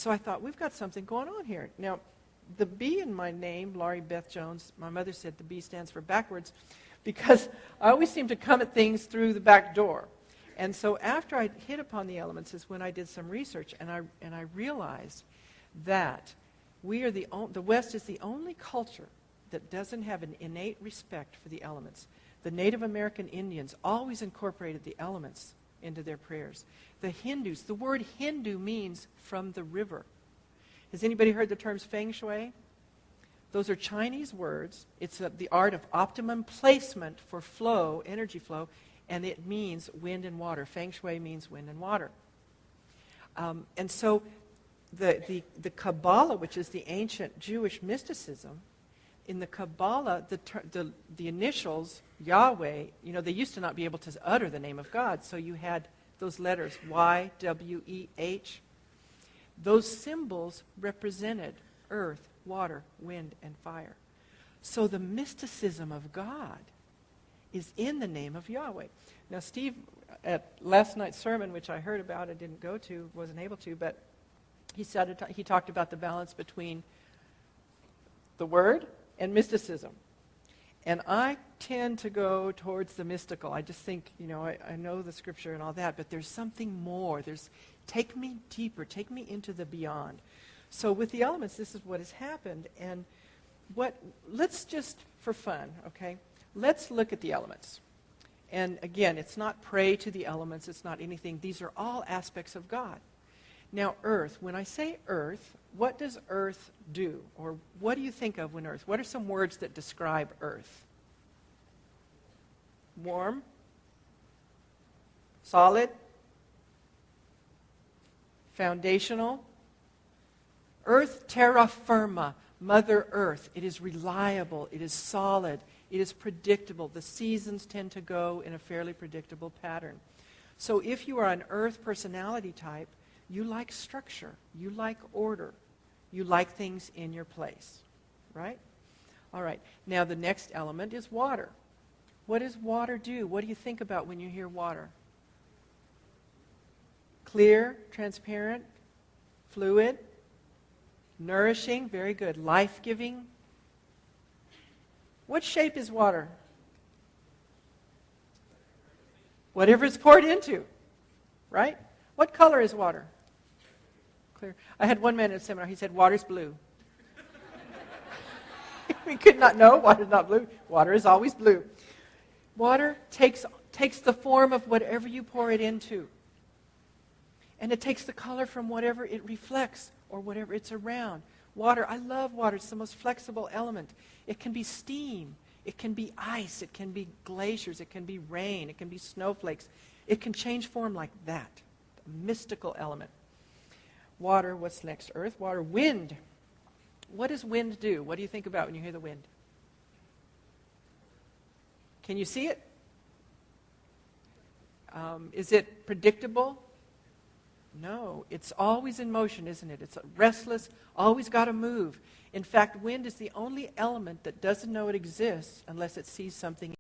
So I thought, we've got something going on here. Now, the B in my name, Laurie Beth Jones, my mother said the B stands for backwards, because I always seem to come at things through the back door. And so after I hit upon the elements is when I did some research, and I realized that the West is the only culture that doesn't have an innate respect for the elements. The Native American Indians always incorporated the elements into their prayers. The Hindus, the word Hindu means from the river. Has anybody heard the terms Feng-Shui? Those are Chinese words. It's the art of optimum placement for flow, energy flow, and it means wind and water. Feng-Shui means wind and water. And so the Kabbalah, which is the ancient Jewish mysticism, in the Kabbalah, the initials, Yahweh, they used to not be able to utter the name of God, so you had those letters, Y, W, E, H. Those symbols represented earth, water, wind, and fire. So the mysticism of God is in the name of Yahweh. Now, Steve, at last night's sermon, which I heard about, I didn't go to, wasn't able to, but he talked about the balance between the Word and mysticism. And I tend to go towards the mystical. I just think, I know the Scripture and all that, but there's something more. Take me deeper. Take me into the beyond. So with the elements, this is what has happened. And let's just, for fun, okay, let's look at the elements. And again, it's not pray to the elements. It's not anything. These are all aspects of God. Now, earth. When I say earth, what does earth do? Or what do you think of when earth? What are some words that describe earth? Warm? Solid? Foundational? Earth, terra firma, Mother Earth. It is reliable. It is solid. It is predictable. The seasons tend to go in a fairly predictable pattern. So if you are an earth personality type, you like structure. You like order. You like things in your place. Right? All right. Now the next element is water. What does water do? What do you think about when you hear water? Clear, transparent, fluid, nourishing, very good, life-giving. What shape is water? Whatever it's poured into, right? What color is water? Clear. I had one man at a seminar, he said, water's blue. We could not know, water's not blue. Water is always blue. Water takes the form of whatever you pour it into. And it takes the color from whatever it reflects or whatever it's around. Water, I love water. It's the most flexible element. It can be steam. It can be ice. It can be glaciers. It can be rain. It can be snowflakes. It can change form like that. A mystical element. Water, what's next? Earth, water, wind. What does wind do? What do you think about when you hear the wind? Can you see it? Is it predictable? No, it's always in motion, isn't it? It's restless, always got to move. In fact, wind is the only element that doesn't know it exists unless it sees something